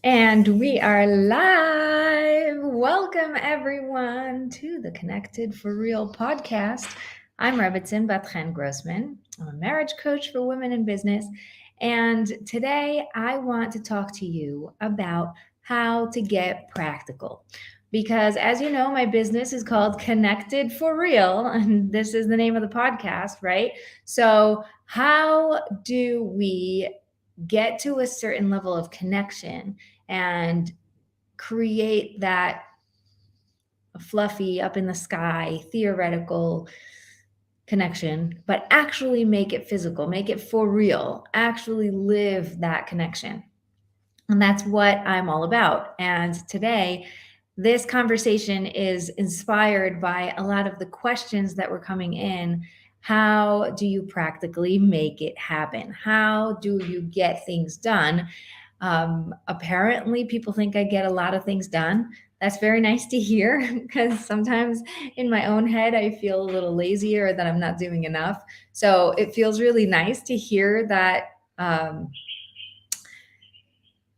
And we are live. Welcome, everyone, to the Connected for Real podcast. I'm Rebbetzin Bat-Chen Grossman. I'm a marriage coach for women in business. And today I want to talk to you about how to get practical. Because as you know, my business is called Connected for Real, and this is the name of the podcast, right? So, how do we get to a certain level of connection and create that fluffy, up in the sky, theoretical connection, but actually make it physical, make it for real, actually live that connection? And that's what I'm all about. And today, this conversation is inspired by a lot of the questions that were coming in. How do you practically make it happen? How do you get things done? Apparently, people think I get a lot of things done. That's very nice to hear because sometimes in my own head, I feel a little lazy or that I'm not doing enough. So it feels really nice to hear that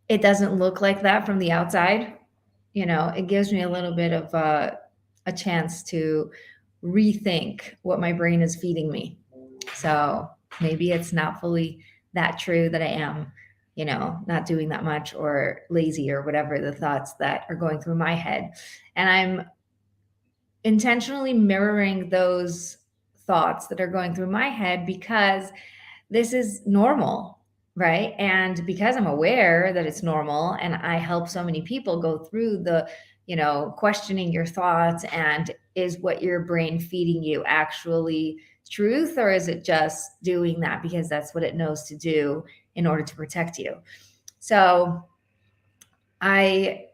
it doesn't look like that from the outside. It gives me a little bit of a chance to rethink what my brain is feeding me. So maybe it's not fully that true that I am, not doing that much or lazy or whatever the thoughts that are going through my head. And I'm intentionally mirroring those thoughts that are going through my head because this is normal, right? And because I'm aware that it's normal and I help so many people go through the, questioning your thoughts and is what your brain feeding you actually truth, or is it just doing that because that's what it knows to do in order to protect you? So I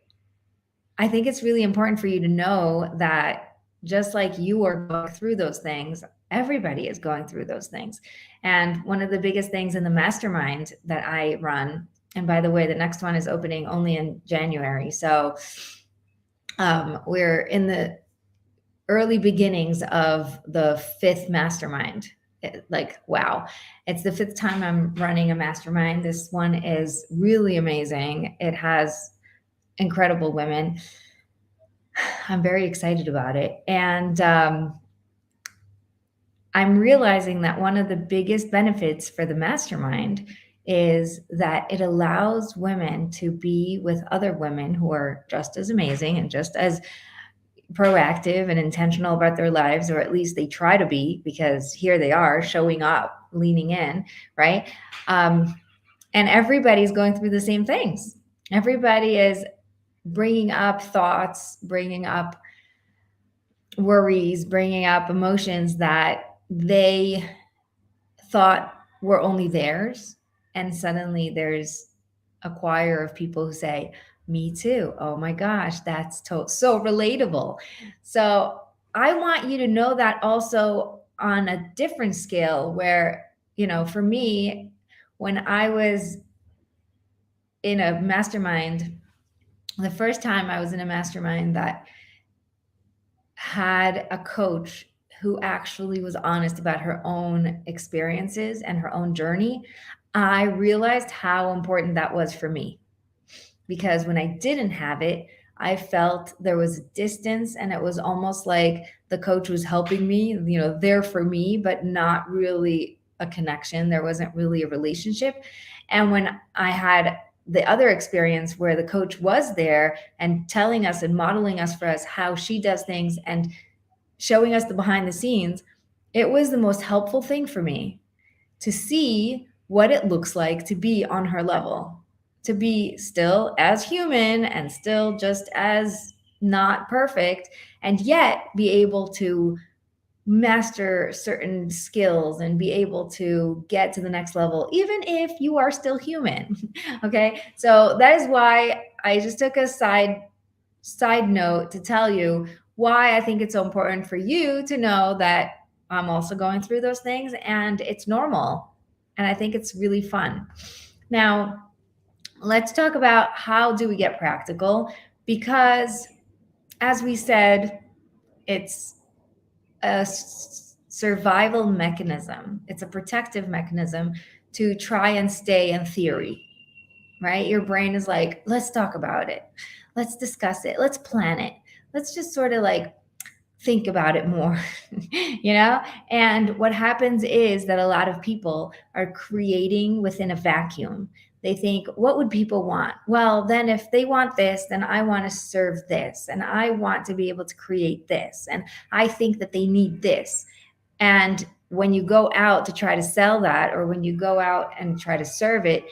I think it's really important for you to know that just like you are going through those things, everybody is going through those things. And one of the biggest things in the mastermind that I run, and by the way, the next one is opening only in January. So we're in the early beginnings of the fifth mastermind. Wow, it's the fifth time I'm running a mastermind. This one is really amazing. It has incredible women. I'm very excited about it. And I'm realizing that one of the biggest benefits for the mastermind is that it allows women to be with other women who are just as amazing and just as proactive and intentional about their lives, or at least they try to be, because here they are showing up, leaning in, right? And everybody's going through the same things. Everybody is bringing up thoughts, bringing up worries, bringing up emotions that they thought were only theirs. And suddenly there's a choir of people who say, me too. Oh my gosh, that's so relatable. So I want you to know that also on a different scale where, for me, when I was in a mastermind, the first time I was in a mastermind that had a coach who actually was honest about her own experiences and her own journey, I realized how important that was for me. Because when I didn't have it, I felt there was a distance and it was almost like the coach was helping me, there for me, but not really a connection. There wasn't really a relationship. And when I had the other experience where the coach was there and telling us and modeling us for us how she does things and showing us the behind the scenes, it was the most helpful thing for me to see what it looks like to be on her level, to be still as human and still just as not perfect, and yet be able to master certain skills and be able to get to the next level, even if you are still human. Okay. So that is why I just took a side note to tell you why I think it's so important for you to know that I'm also going through those things and it's normal. And I think it's really fun. Now, let's talk about how do we get practical, because as we said, it's a survival mechanism. It's a protective mechanism to try and stay in theory. right? Your brain is like, let's talk about it. Let's discuss it. Let's plan it. Let's just sort of like think about it more, And what happens is that a lot of people are creating within a vacuum. They think, what would people want? Well, then if they want this, then I want to serve this, and I want to be able to create this, and I think that they need this. And when you go out to try to sell that, or when you go out and try to serve it,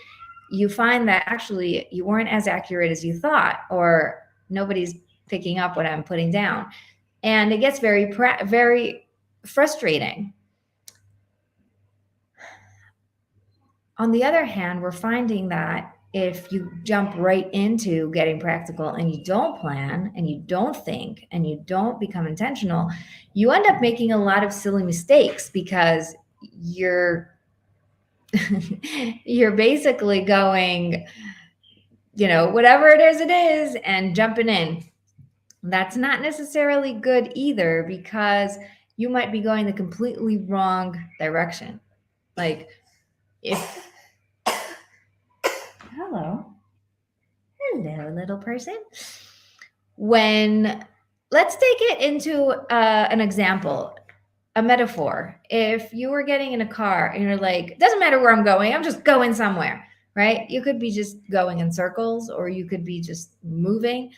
you find that actually you weren't as accurate as you thought, or nobody's picking up what I'm putting down. And it gets very frustrating. On the other hand, we're finding that if you jump right into getting practical and you don't plan and you don't think and you don't become intentional, you end up making a lot of silly mistakes because you're you're basically going, whatever it is, and jumping in. That's not necessarily good either, because you might be going the completely wrong direction. Like if hello little person. Let's take it into an example, a metaphor. If you were getting in a car and you're like, it doesn't matter where I'm going, I'm just going somewhere, right? You could be just going in circles, or you could be just moving.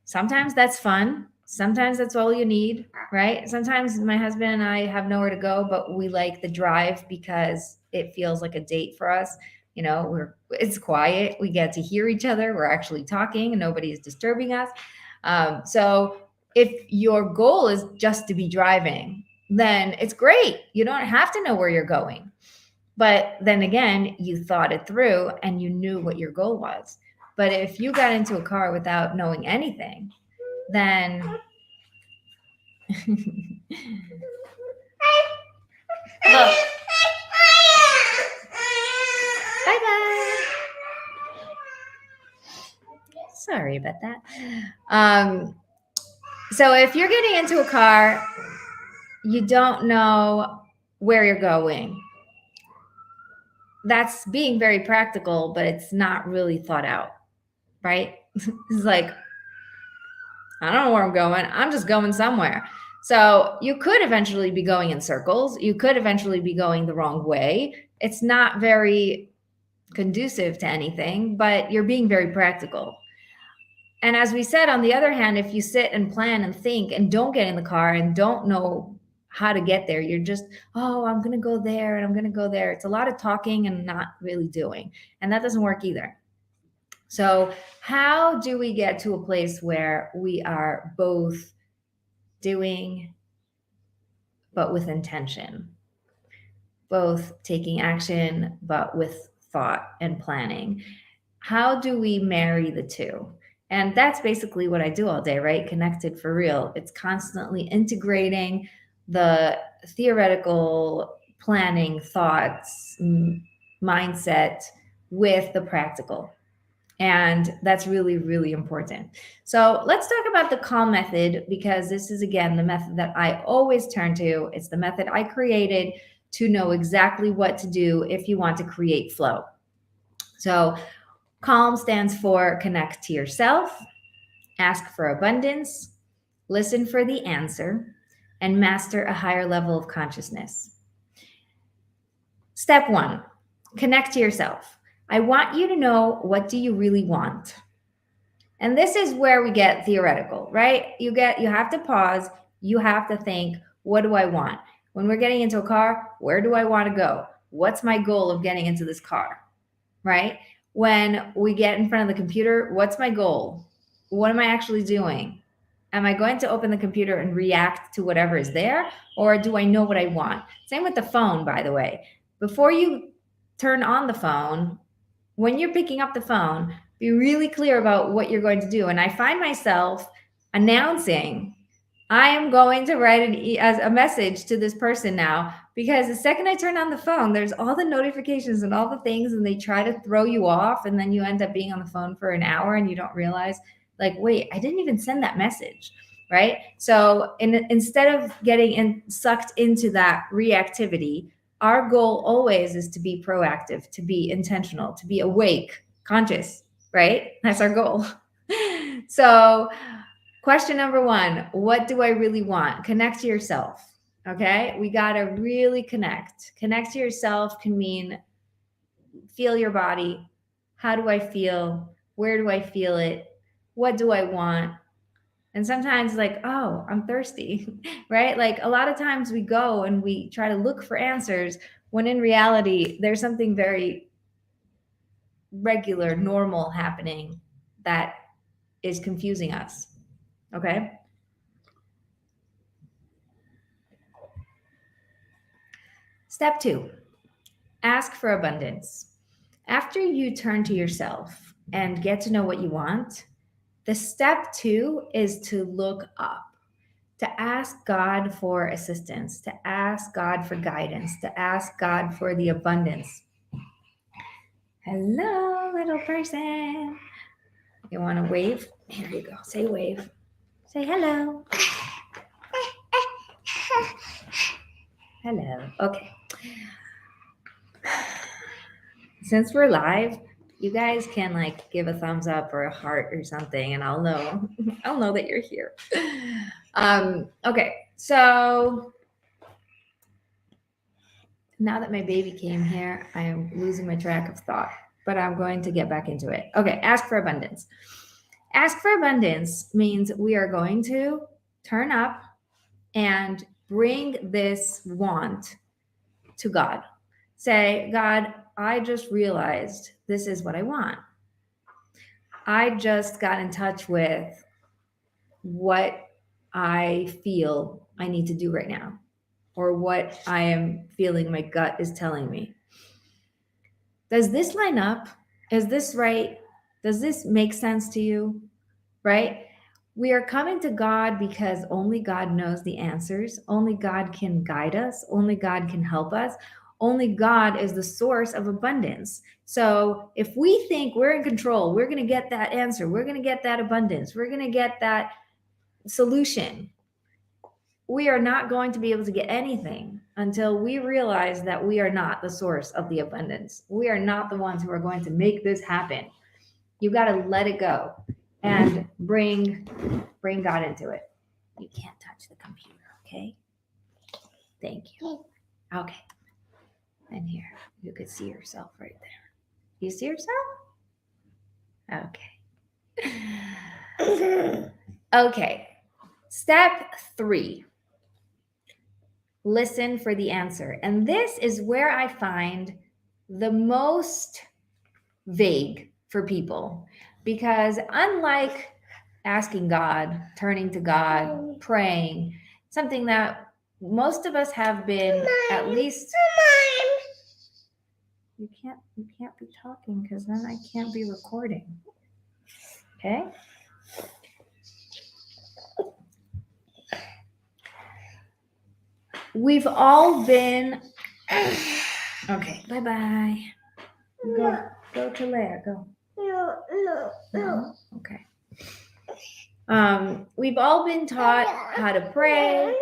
Sometimes that's fun. Sometimes that's all you need, right? Sometimes my husband and I have nowhere to go, but we like the drive because it feels like a date for us. It's quiet. We get to hear each other. We're actually talking and nobody is disturbing us. So if your goal is just to be driving, then it's great. You don't have to know where you're going. But then again, you thought it through and you knew what your goal was. But if you got into a car without knowing anything, then look. Bye-bye. Sorry about that. So if you're getting into a car, you don't know where you're going. That's being very practical, but it's not really thought out, right? It's like, I don't know where I'm going. I'm just going somewhere. So you could eventually be going in circles. You could eventually be going the wrong way. It's not very conducive to anything, but you're being very practical. And as we said, on the other hand, if you sit and plan and think and don't get in the car and don't know how to get there, you're just, I'm going to go there and I'm going to go there. It's a lot of talking and not really doing. And that doesn't work either. So how do we get to a place where we are both doing, but with intention, both taking action, but with thought and planning? How do we marry the two? And that's basically what I do all day, right? Connected for Real. It's constantly integrating the theoretical planning, thoughts, mindset with the practical. And that's really, really important. So let's talk about the CALM method, because this is, again, the method that I always turn to. It's the method I created to know exactly what to do if you want to create flow. So CALM stands for connect to yourself, ask for abundance, listen for the answer, and master a higher level of consciousness. Step 1, connect to yourself. I want you to know, what do you really want? And this is where we get theoretical, right? You have to pause. You have to think, what do I want? When we're getting into a car, where do I want to go? What's my goal of getting into this car, right? When we get in front of the computer, what's my goal? What am I actually doing? Am I going to open the computer and react to whatever is there? Or do I know what I want? Same with the phone, by the way. Before you turn on the phone, when you're picking up the phone, be really clear about what you're going to do. And I find myself announcing, I am going to write a message to this person now, because the second I turn on the phone, there's all the notifications and all the things, and they try to throw you off. And then you end up being on the phone for an hour and you don't realize, like, wait, I didn't even send that message, right? So instead of getting sucked into that reactivity, our goal always is to be proactive, to be intentional, to be awake conscious, right? That's our goal. So question number 1, what do I really want? Connect to yourself. Okay. We got to really connect. Connect to yourself can mean feel your body. How do I feel? Where do I feel it? What do I want? And sometimes like, oh, I'm thirsty, right? Like a lot of times we go and we try to look for answers when in reality, there's something very regular, normal happening that is confusing us. Okay. Step 2, ask for abundance. After you turn to yourself and get to know what you want, the step 2 is to look up, to ask God for assistance, to ask God for guidance, to ask God for the abundance. Hello, little person. You want to wave? Here you go. Say wave. Say hello. Hello. Okay. Since we're live, you guys can like give a thumbs up or a heart or something, and I'll know that you're here. Okay, so now that my baby came here, I am losing my track of thought, but I'm going to get back into it. Okay, ask for abundance. Ask for abundance means we are going to turn up and bring this want to God. Say, God, I just realized this is what I want. I just got in touch with what I feel I need to do right now, or what I am feeling my gut is telling me. Does this line up? Is this right? Does this make sense to you? Right? We are coming to God because only God knows the answers. Only God can guide us. Only God can help us. Only God is the source of abundance. So if we think we're in control, we're going to get that answer. We're going to get that abundance. We're going to get that solution. We are not going to be able to get anything until we realize that we are not the source of the abundance. We are not the ones who are going to make this happen. You got to let it go and bring God into it. You can't touch the computer, okay? Thank you. Okay. And here, you could see yourself right there. You see yourself? Okay. Okay. Step 3. Listen for the answer. And this is where I find the most vague for people, because unlike asking God, turning to God, praying, something that most of us have been at least. You can't be talking because then I can't be recording. Okay? We've all been. Okay, bye-bye. Go to Leia, go. No. Okay. We've all been taught how to pray.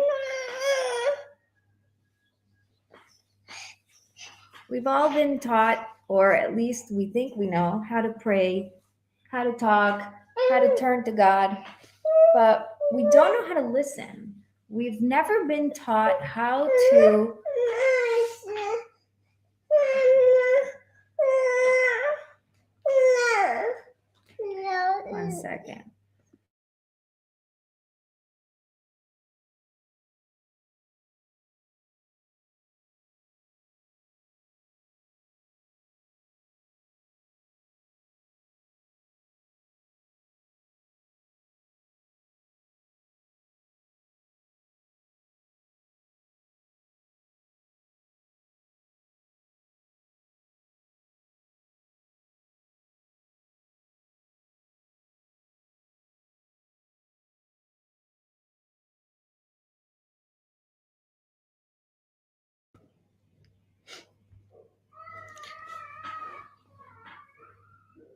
We've all been taught, or at least we think we know, how to pray, how to talk, how to turn to God, but we don't know how to listen. We've never been taught how to. One second.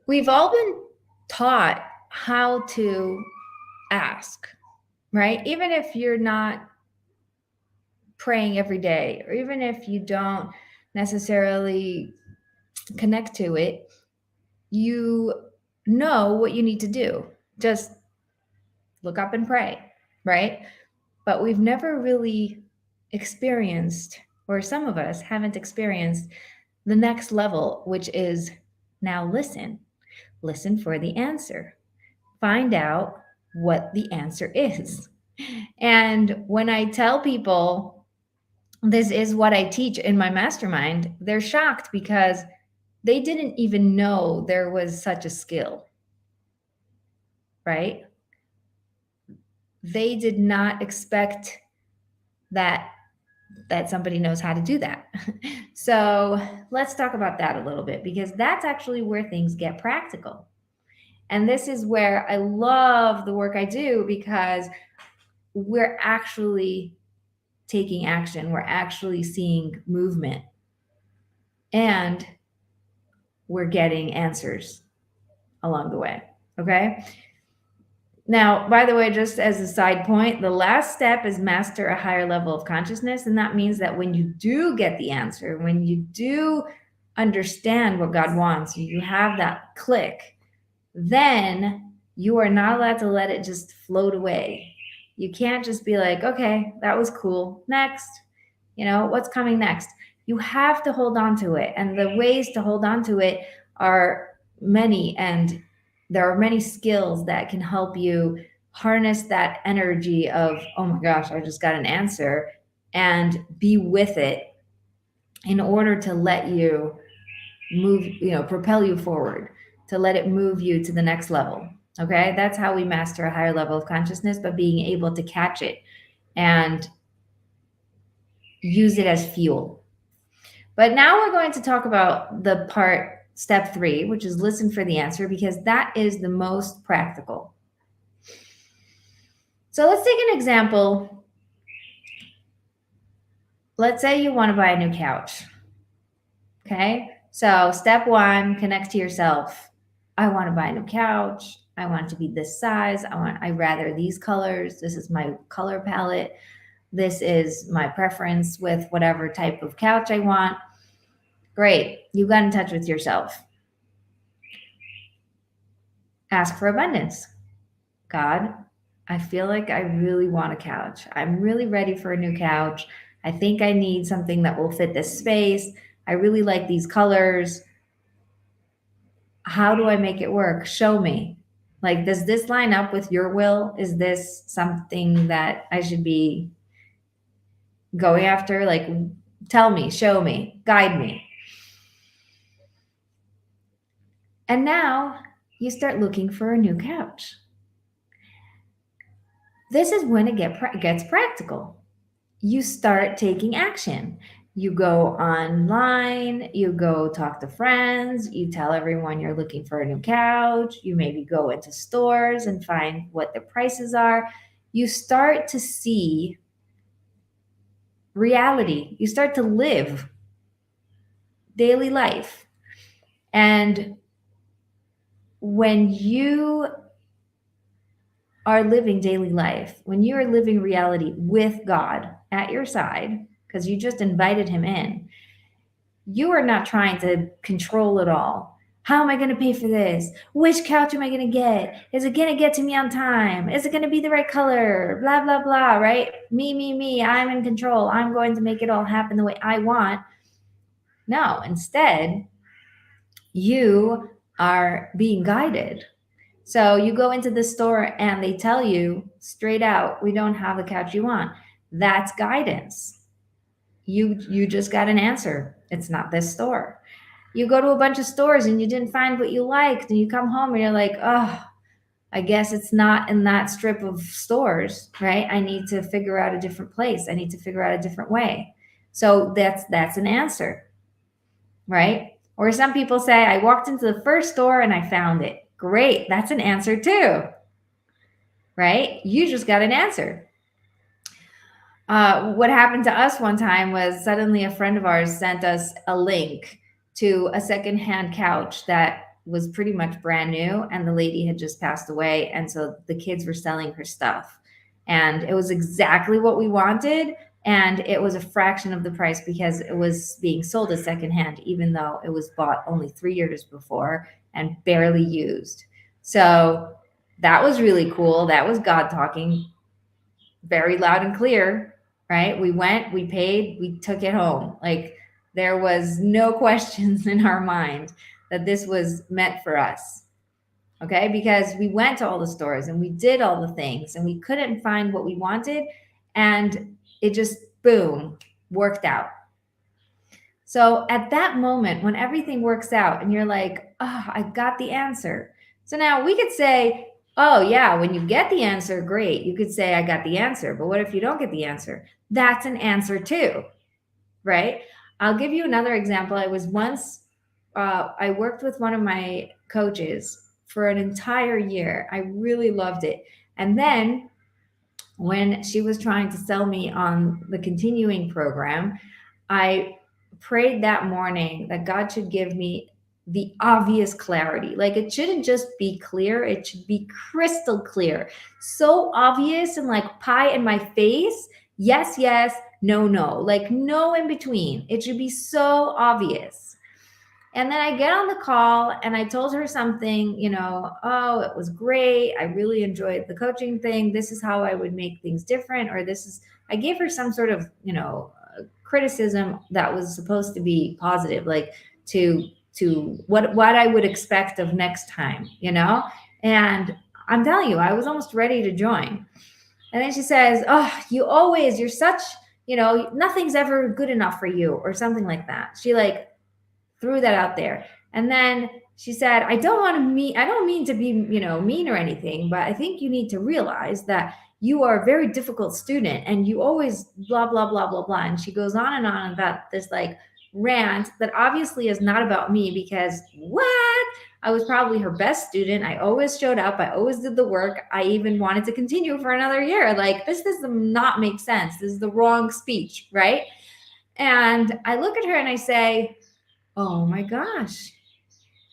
We've all been taught how to ask, right? Even if you're not praying every day, or even if you don't necessarily connect to it, you know what you need to do. Just look up and pray, right? But we've never really experienced, or some of us haven't experienced, the next level, which is now listen. Listen for the answer. Find out what the answer is. And when I tell people this is what I teach in my mastermind, they're shocked because they didn't even know there was such a skill, right? They did not expect that somebody knows how to do that. So let's talk about that a little bit, because that's actually where things get practical. And this is where I love the work I do, because we're actually taking action. We're actually seeing movement, and we're getting answers along the way. Okay. Now, by the way, just as a side point, the last step is master a higher level of consciousness. And that means that when you do get the answer, when you do understand what God wants, you have that click, then you are not allowed to let it just float away. You can't just be like, okay, that was cool. Next, what's coming next? You have to hold on to it. And the ways to hold on to it are many. And there are many skills that can help you harness that energy of, oh my gosh, I just got an answer, and be with it in order to let you move, propel you forward, to let it move you to the next level. Okay. That's how we master a higher level of consciousness, but being able to catch it and use it as fuel. But now we're going to talk about the part, step 3, which is listen for the answer, because that is the most practical. So let's take an example. Let's say you want to buy a new couch. Okay. So step 1, connect to yourself. I want to buy a new couch. I want it to be this size. I rather these colors. This is my color palette. This is my preference with whatever type of couch I want. Great. You got in touch with yourself. Ask for abundance. God, I feel like I really want a couch. I'm really ready for a new couch. I think I need something that will fit this space. I really like these colors. How do I make it work? Show me. Like, does this line up with your will? Is this something that I should be going after? Like, tell me, show me, guide me. And now you start looking for a new couch. This is when it gets practical. You start taking action. You go online, you go talk to friends, you tell everyone you're looking for a new couch, you maybe go into stores and find what the prices are. You start to see reality. You start to live daily life. And when you are living daily life, when you are living reality with God at your side, because you just invited him in, you are not trying to control it all. How am I going to pay for this? Which couch am I going to get? Is it going to get to me on time? Is it going to be the right color? Blah, blah, blah, right? Me. I'm in control. I'm going to make it all happen the way I want. No, instead, you are being guided. So you go into the store and they tell you straight out, we don't have the couch you want. That's guidance. You just got an answer. It's not this store. You go to a bunch of stores and you didn't find what you liked, and you come home and you're like, oh, I guess it's not in that strip of stores, right? I need to figure out a different place. I need to figure out a different way. So that's an answer, right? Or some people say, I walked into the first store and I found it. Great. That's an answer too, right? You just got an answer. What happened to us one time was suddenly a friend of ours sent us a link to a secondhand couch that was pretty much brand new, and the lady had just passed away. And so the kids were selling her stuff, and it was exactly what we wanted, And it was a fraction of the price because it was being sold as secondhand, even though it was bought only 3 years before and barely used. So that was really cool. That was God talking very loud and clear, right? We went, we paid, we took it home. Like there was no questions in our mind that this was meant for us. Okay, because we went to all the stores and we did all the things and we couldn't find what we wanted, and it just boom worked out. So at that moment when everything works out and you're like, oh, I got the answer. So now we could say, oh yeah, when you get the answer, great, you could say I got the answer. But what if you don't get the answer? That's an answer too, right? I'll give you another example. I was once I worked with one of my coaches for an entire year. I really loved it. And then when she was trying to sell me on the continuing program, I prayed that morning that God should give me the obvious clarity. Like it shouldn't just be clear, it should be crystal clear. So obvious and like pie in my face. Yes, yes, no, no. Like no in between. It should be so obvious. And then I get on the call and I told her something, oh, it was great. I really enjoyed the coaching thing. This is how I would make things different. Or I gave her some sort of, criticism that was supposed to be positive, like to what I would expect of next time, And I'm telling you, I was almost ready to join. And then she says, oh, you're such, nothing's ever good enough for you, or something like that. She like threw that out there. And then she said, I don't mean to be, mean or anything, but I think you need to realize that you are a very difficult student and you always blah, blah, blah, blah, blah. And she goes on about this like rant that obviously is not about me, because what? I was probably her best student. I always showed up. I always did the work. I even wanted to continue for another year. Like this does not make sense. This is the wrong speech, right? And I look at her and I say, oh my gosh,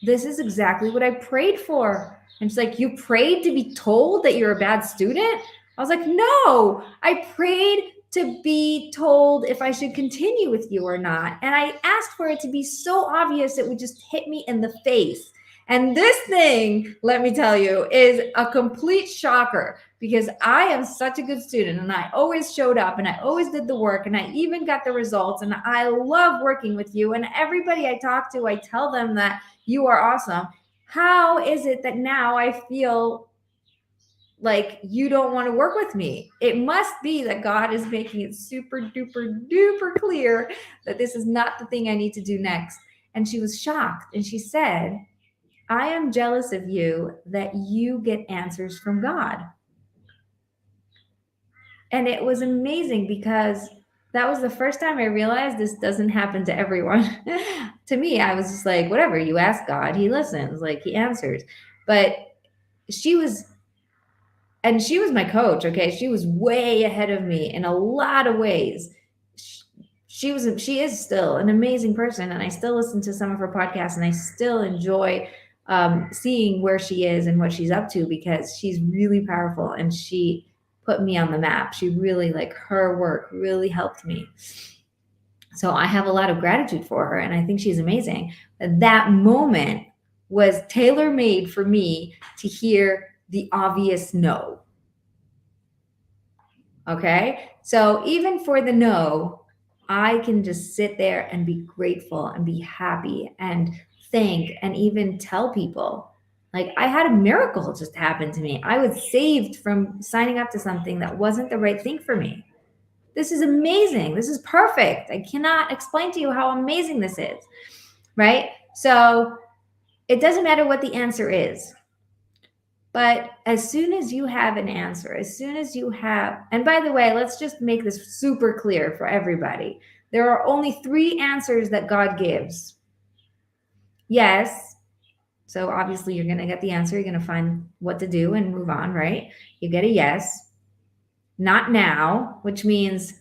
this is exactly what I prayed for. And she's like, you prayed to be told that you're a bad student? I was like, no, I prayed to be told if I should continue with you or not. And I asked for it to be so obvious it would just hit me in the face. And this thing, let me tell you, is a complete shocker, because I am such a good student and I always showed up and I always did the work and I even got the results, and I love working with you. And everybody I talk to, I tell them that you are awesome. How is it that now I feel like you don't want to work with me? It must be that God is making it super duper duper clear that this is not the thing I need to do next. And she was shocked and she said, I am jealous of you that you get answers from God. And it was amazing, because that was the first time I realized this doesn't happen to everyone. To me, I was just like, whatever, you ask God, he listens, like he answers. But she was my coach, okay? She was way ahead of me in a lot of ways. She is still an amazing person, and I still listen to some of her podcasts, and I still enjoy seeing where she is and what she's up to, because she's really powerful and she put me on the map. She really, like, her work really helped me. So I have a lot of gratitude for her, and I think she's amazing. But that moment was tailor-made for me to hear the obvious no. Okay? So even for the no, I can just sit there and be grateful and be happy and thank and even tell people. Like, I had a miracle just happen to me. I was saved from signing up to something that wasn't the right thing for me. This is amazing. This is perfect. I cannot explain to you how amazing this is, right? So it doesn't matter what the answer is. But as soon as you have an answer, as soon as you have, and by the way, let's just make this super clear for everybody. There are only 3 answers that God gives. Yes. So obviously you're going to get the answer. You're going to find what to do and move on, right? You get a yes. Not now, which means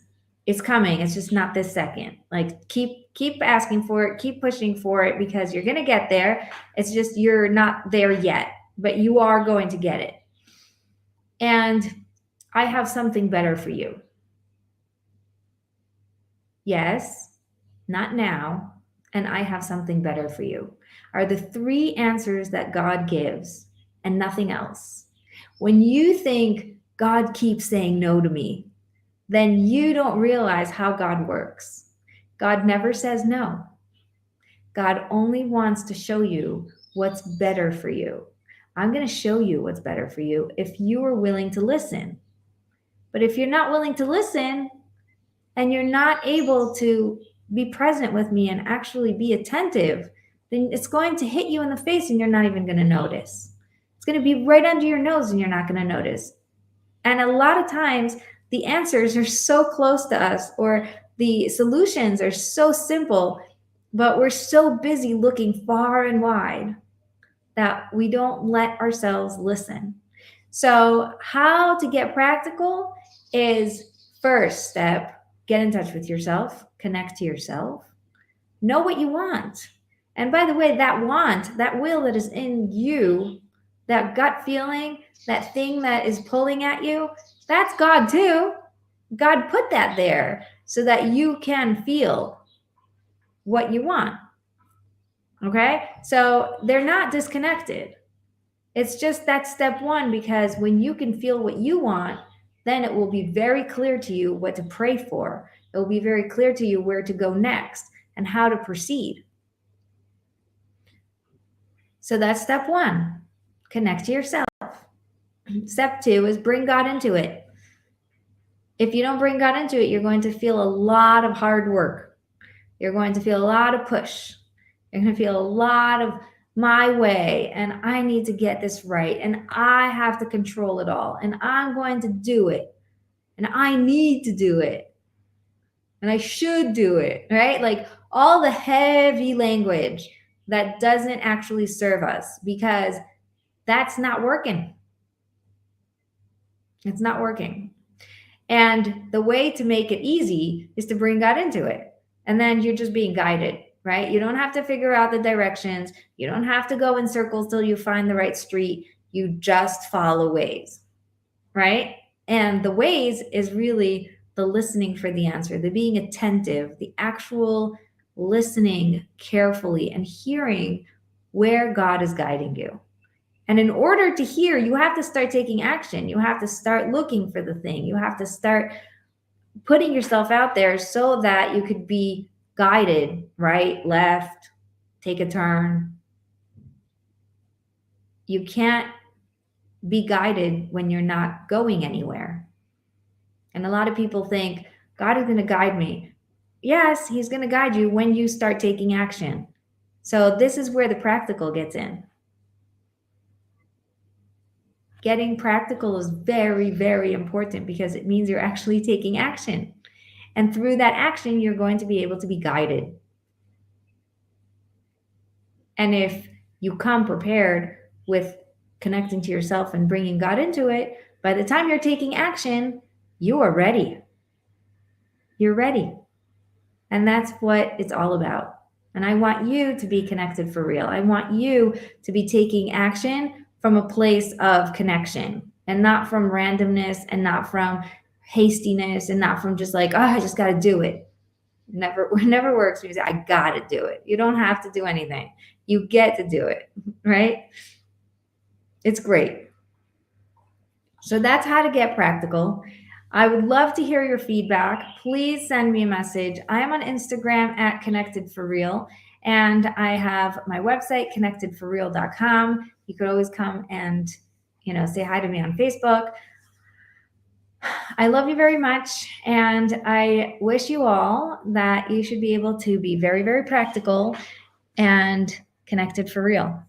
it's coming. It's just not this second. Like keep asking for it, keep pushing for it, because you're going to get there. It's just you're not there yet, but you are going to get it. And I have something better for you. yes, not now, and I have something better for you are the three answers that God gives and nothing else. When you think God keeps saying no to me, then you don't realize how God works. God never says no. God only wants to show you what's better for you. I'm going to show you what's better for you if you are willing to listen. But if you're not willing to listen and you're not able to be present with me and actually be attentive, then it's going to hit you in the face and you're not even going to notice. It's going to be right under your nose and you're not going to notice. And a lot of times the answers are so close to us or the solutions are so simple, but we're so busy looking far and wide that we don't let ourselves listen. So, how to get practical is first step, get in touch with yourself, connect to yourself, know what you want. And by the way, that want, that will that is in you, that gut feeling, that thing that is pulling at you, that's God too. God put that there so that you can feel what you want. Okay? So they're not disconnected. It's just that step one, because when you can feel what you want, then it will be very clear to you what to pray for. It will be very clear to you where to go next and how to proceed. So that's step one, connect to yourself. Step two is bring God into it. If you don't bring God into it, you're going to feel a lot of hard work. You're going to feel a lot of push. You're going to feel a lot of my way, and I need to get this right, and I have to control it all, and I'm going to do it, and I need to do it, and I should do it, right? Like all the heavy language that doesn't actually serve us, because that's not working. It's not working. And the way to make it easy is to bring God into it. And then you're just being guided, right? You don't have to figure out the directions. You don't have to go in circles till you find the right street. You just follow ways, right? And the ways is really the listening for the answer, the being attentive, the actual listening carefully and hearing where God is guiding you. And in order to hear, you have to start taking action. You have to start looking for the thing. You have to start putting yourself out there so that you could be guided, right, left, take a turn. You can't be guided when you're not going anywhere. And a lot of people think, God is going to guide me. Yes, he's going to guide you when you start taking action. So this is where the practical gets in. Getting practical is very, very important because it means you're actually taking action. And through that action, you're going to be able to be guided. And if you come prepared with connecting to yourself and bringing God into it, by the time you're taking action, you are ready. You're ready. And that's what it's all about. And I want you to be connected for real. I want you to be taking action from a place of connection and not from randomness and not from hastiness and not from just like, oh, I just got to do it. Never works when you say, I got to do it. You don't have to do anything. You get to do it, right? It's great. So that's how to get practical. I would love to hear your feedback. Please send me a message. I am on Instagram at ConnectedForReal, and I have my website, ConnectedForReal.com. You could always come and, say hi to me on Facebook. I love you very much, and I wish you all that you should be able to be very, very practical and connected for real.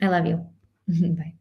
I love you. Bye.